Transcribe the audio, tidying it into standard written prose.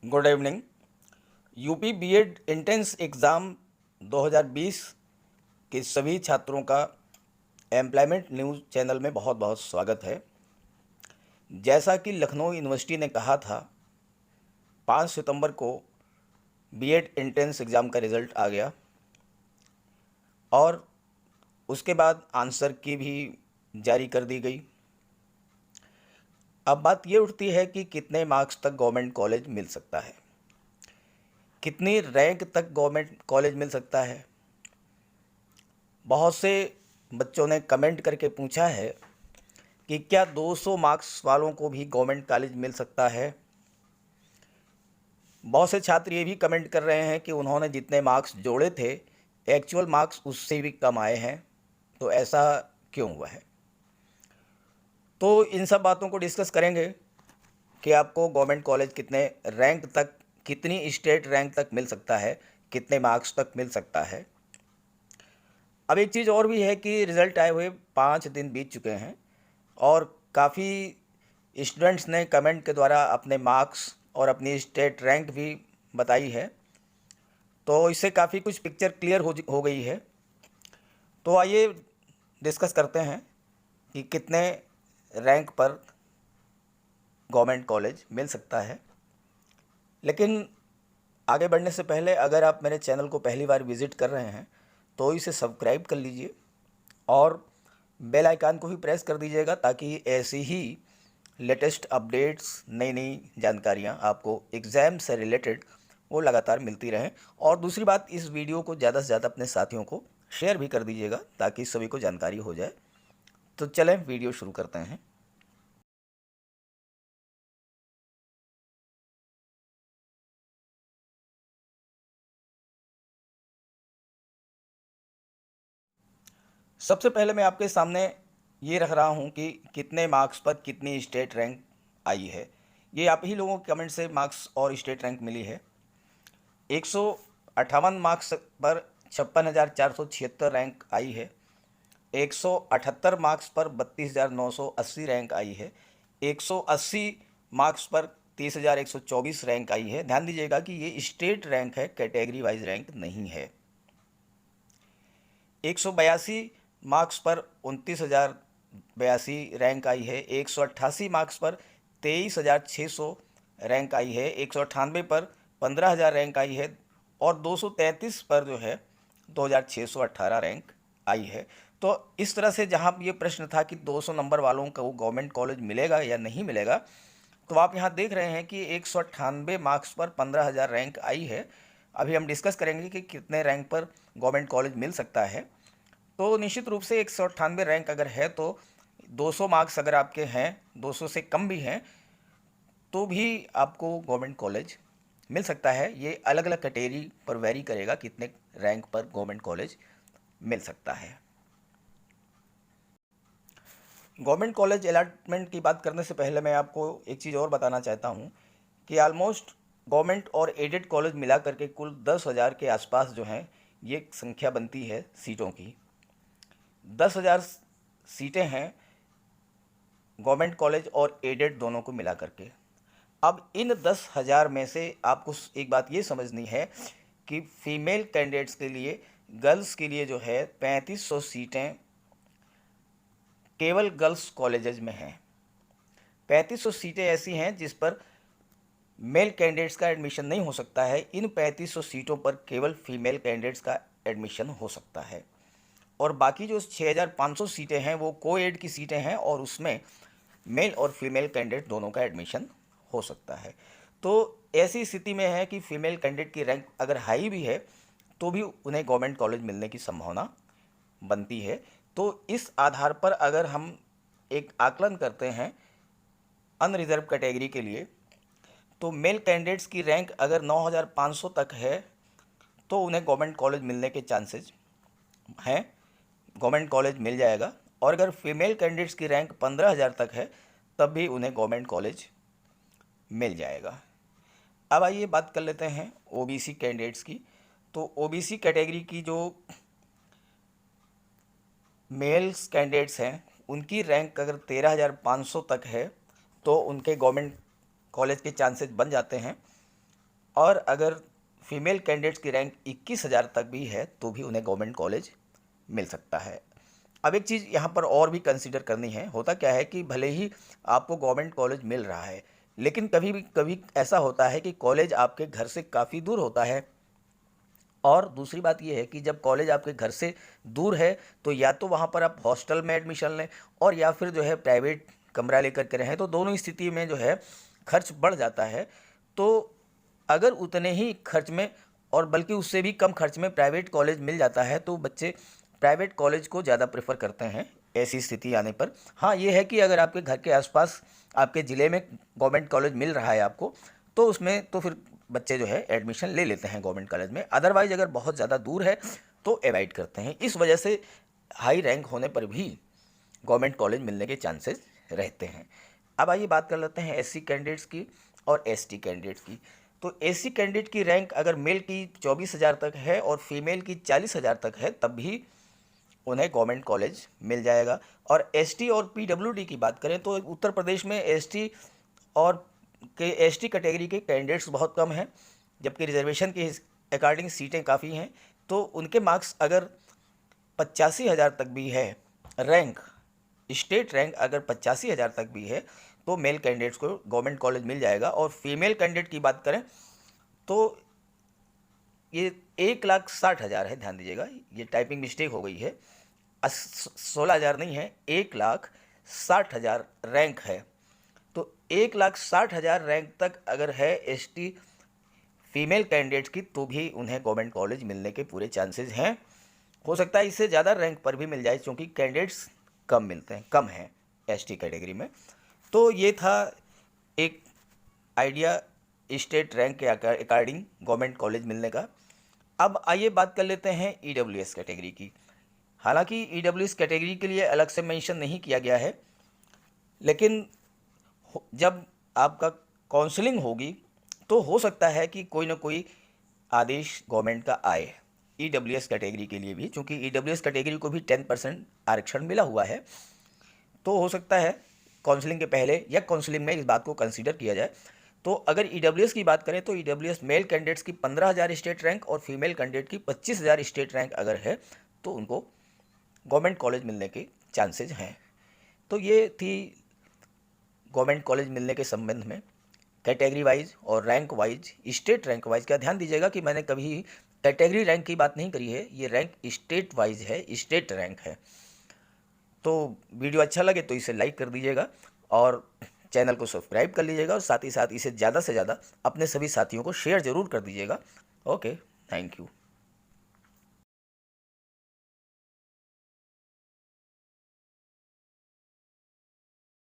Good evening. UP BEd entrance exam 2020 के सभी छात्रों का एम्प्लॉयमेंट न्यूज़ चैनल में बहुत बहुत स्वागत है। जैसा कि लखनऊ यूनिवर्सिटी ने कहा था, 5 सितंबर को बीएड एंट्रेंस एग्ज़ाम का रिज़ल्ट आ गया और उसके बाद आंसर की भी जारी कर दी गई। अब बात ये उठती है कि कितने मार्क्स तक गवर्नमेंट कॉलेज मिल सकता है, कितनी रैंक तक गवर्नमेंट कॉलेज मिल सकता है। बहुत से बच्चों ने कमेंट करके पूछा है कि क्या 200 मार्क्स वालों को भी गवर्नमेंट कॉलेज मिल सकता है। बहुत से छात्र ये भी कमेंट कर रहे हैं कि उन्होंने जितने मार्क्स जोड़े थे, एक्चुअल मार्क्स उससे भी कम आए हैं, तो ऐसा क्यों हुआ है। तो इन सब बातों को डिस्कस करेंगे कि आपको गवर्नमेंट कॉलेज कितने रैंक तक, कितनी स्टेट रैंक तक मिल सकता है, कितने मार्क्स तक मिल सकता है। अब एक चीज़ और भी है कि रिज़ल्ट आए हुए 5 दिन बीत चुके हैं और काफ़ी स्टूडेंट्स ने कमेंट के द्वारा अपने मार्क्स और अपनी स्टेट रैंक भी बताई है, तो इससे काफ़ी कुछ पिक्चर क्लियर हो गई है। तो आइए डिस्कस करते हैं कि कितने रैंक पर गवर्नमेंट कॉलेज मिल सकता है। लेकिन आगे बढ़ने से पहले अगर आप मेरे चैनल को पहली बार विज़िट कर रहे हैं तो इसे सब्सक्राइब कर लीजिए और बेल आइकन को भी प्रेस कर दीजिएगा, ताकि ऐसी ही लेटेस्ट अपडेट्स, नई नई जानकारियाँ आपको एग्ज़ाम से रिलेटेड वो लगातार मिलती रहें। और दूसरी बात, इस वीडियो को ज़्यादा से ज़्यादा अपने साथियों को शेयर भी कर दीजिएगा ताकि सभी को जानकारी हो जाए। तो चलें वीडियो शुरू करते हैं। सबसे पहले मैं आपके सामने ये रख रहा हूँ कि कितने मार्क्स पर कितनी स्टेट रैंक आई है। ये आप ही लोगों के कमेंट से मार्क्स और स्टेट रैंक मिली है। 158 मार्क्स पर 56,476 रैंक आई है। 178 मार्क्स पर 32,980 रैंक आई है। 180 मार्क्स पर 30,124 रैंक आई है। ध्यान दीजिएगा कि ये स्टेट रैंक है, कैटेगरी वाइज रैंक नहीं है। 182 मार्क्स पर 29,082 रैंक आई है। 188 मार्क्स पर 23,600 रैंक आई है। 198 पर 15,000 रैंक आई है और 233 पर जो है 2,618 रैंक आई है। तो इस तरह से जहाँ ये प्रश्न था कि 200 नंबर वालों को गवर्नमेंट कॉलेज मिलेगा या नहीं मिलेगा, तो आप यहाँ देख रहे हैं कि 198 मार्क्स पर 15,000 रैंक आई है। अभी हम डिस्कस करेंगे कि कितने रैंक पर गवर्नमेंट कॉलेज मिल सकता है। तो निश्चित रूप से 198 रैंक अगर है तो 200 मार्क्स अगर आपके हैं, 200 से कम भी हैं, तो भी आपको गवर्नमेंट कॉलेज मिल सकता है। ये अलग अलग कैटेगरी पर वेरी करेगा कितने रैंक पर गवर्नमेंट कॉलेज मिल सकता है। गवर्नमेंट कॉलेज अलॉटमेंट की बात करने से पहले मैं आपको एक चीज़ और बताना चाहता हूँ कि ऑलमोस्ट गवर्नमेंट और एडेड कॉलेज मिला करके कुल 10,000 के आसपास जो हैं ये संख्या बनती है सीटों की। 10,000 सीटें हैं गवर्नमेंट कॉलेज और एडेड दोनों को मिला करके। अब इन 10,000 में से आपको एक बात ये समझनी है कि फीमेल कैंडिडेट्स के लिए, गर्ल्स के लिए जो है 3500 सीटें केवल गर्ल्स कॉलेजेस में हैं। 3500 सीटें ऐसी हैं जिस पर मेल कैंडिडेट्स का एडमिशन नहीं हो सकता है। इन 3500 सीटों पर केवल फीमेल कैंडिडेट्स का एडमिशन हो सकता है और बाकी जो 6,500 सीटें हैं वो कोएड की सीटें हैं और उसमें मेल और फीमेल कैंडिडेट दोनों का एडमिशन हो सकता है। तो ऐसी स्थिति में है कि फीमेल कैंडिडेट की रैंक अगर हाई भी है तो भी उन्हें गवर्नमेंट कॉलेज मिलने की संभावना बनती है। तो इस आधार पर अगर हम एक आकलन करते हैं अनरिजर्व कैटेगरी के लिए, तो मेल कैंडिडेट्स की रैंक अगर 9,500 तक है तो उन्हें गवर्नमेंट कॉलेज मिलने के चांसेस हैं, गवर्नमेंट कॉलेज मिल जाएगा। और अगर फीमेल कैंडिडेट्स की रैंक 15,000 तक है तब भी उन्हें गवर्नमेंट कॉलेज मिल जाएगा। अब आइए बात कर लेते हैं ओबीसी कैंडिडेट्स की। तो ओबीसी कैटेगरी की जो मेल्स कैंडिडेट्स हैं उनकी रैंक अगर 13,500 तक है तो उनके गवर्नमेंट कॉलेज के चांसेस बन जाते हैं। और अगर फीमेल कैंडिडेट्स की रैंक 21,000 तक भी है तो भी उन्हें गवर्नमेंट कॉलेज मिल सकता है। अब एक चीज़ यहाँ पर और भी कंसीडर करनी है, होता क्या है कि भले ही आपको गवर्नमेंट कॉलेज मिल रहा है, लेकिन कभी ऐसा होता है कि कॉलेज आपके घर से काफ़ी दूर होता है। और दूसरी बात ये है कि जब कॉलेज आपके घर से दूर है तो या तो वहाँ पर आप हॉस्टल में एडमिशन लें और या फिर जो है प्राइवेट कमरा लेकर के रहें, तो दोनों स्थिति में जो है खर्च बढ़ जाता है। तो अगर उतने ही खर्च में और बल्कि उससे भी कम खर्च में प्राइवेट कॉलेज मिल जाता है तो बच्चे प्राइवेट कॉलेज को ज़्यादा प्रेफर करते हैं ऐसी स्थिति आने पर। हाँ, ये है कि अगर आपके घर के आसपास आपके ज़िले में गवर्नमेंट कॉलेज मिल रहा है आपको, तो उसमें तो फिर बच्चे जो है एडमिशन ले लेते हैं गवर्नमेंट कॉलेज में। अदरवाइज़ अगर बहुत ज़्यादा दूर है तो अवॉइड करते हैं। इस वजह से हाई रैंक होने पर भी गवर्नमेंट कॉलेज मिलने के चांसेस रहते हैं। अब आइए बात कर लेते हैं एससी कैंडिडेट्स की और एसटी कैंडिडेट्स की। तो एससी कैंडिडेट की रैंक अगर मेल की 24,000 तक है और फीमेल की 40,000 तक है तब भी उन्हें गवर्नमेंट कॉलेज मिल जाएगा। और एसटी और पीडब्ल्यूडी की बात करें तो उत्तर प्रदेश में एसटी कैटेगरी के कैंडिडेट्स बहुत कम हैं, जबकि रिजर्वेशन के अकॉर्डिंग सीटें काफ़ी हैं। तो उनके मार्क्स अगर 85,000 तक भी है रैंक, स्टेट रैंक अगर 85,000 तक भी है तो मेल कैंडिडेट्स को गवर्नमेंट कॉलेज मिल जाएगा। और फीमेल कैंडिडेट की बात करें तो ये 1,60,000 है, ध्यान दीजिएगा, ये टाइपिंग मिस्टेक हो गई है, 16,000 नहीं है, 1,60,000 रैंक है। तो 1,60,000 रैंक तक अगर है एसटी फीमेल कैंडिडेट्स की तो भी उन्हें गवर्नमेंट कॉलेज मिलने के पूरे चांसेस हैं। हो सकता है इससे ज़्यादा रैंक पर भी मिल जाए क्योंकि कैंडिडेट्स कम मिलते हैं, कम हैं एसटी कैटेगरी में। तो ये था एक आइडिया स्टेट रैंक के अकॉर्डिंग गवर्नमेंट कॉलेज मिलने का। अब आइए बात कर लेते हैं ईडब्ल्यूएस कैटेगरी की। हालांकि ईडब्ल्यूएस कैटेगरी के लिए अलग से मेंशन नहीं किया गया है, लेकिन जब आपका काउंसलिंग होगी तो हो सकता है कि कोई ना कोई आदेश गवर्नमेंट का आए ईडब्ल्यूएस कैटेगरी के लिए भी, क्योंकि ईडब्ल्यूएस कैटेगरी को भी 10% आरक्षण मिला हुआ है। तो हो सकता है काउंसलिंग के पहले या काउंसलिंग में इस बात को कंसीडर किया जाए। तो अगर ईडब्ल्यूएस की बात करें तो ईडब्ल्यूएस मेल कैंडिडेट्स की 15,000 स्टेट रैंक और फीमेल कैंडिडेट की 25,000 स्टेट रैंक अगर है तो उनको गवर्नमेंट कॉलेज मिलने के चांसेज हैं। तो ये थी गवर्नमेंट कॉलेज मिलने के संबंध में कैटेगरी वाइज और rank wise, state rank wise का। ध्यान दीजिएगा कि मैंने कभी कैटेगरी रैंक की बात नहीं करी है, ये रैंक स्टेट वाइज है, स्टेट रैंक है। तो वीडियो अच्छा लगे तो इसे लाइक कर दीजिएगा और चैनल को सब्सक्राइब कर लीजिएगा और साथ ही साथ इसे ज़्यादा से ज़्यादा अपने सभी साथियों को शेयर ज़रूर कर दीजिएगा। Okay, thank you.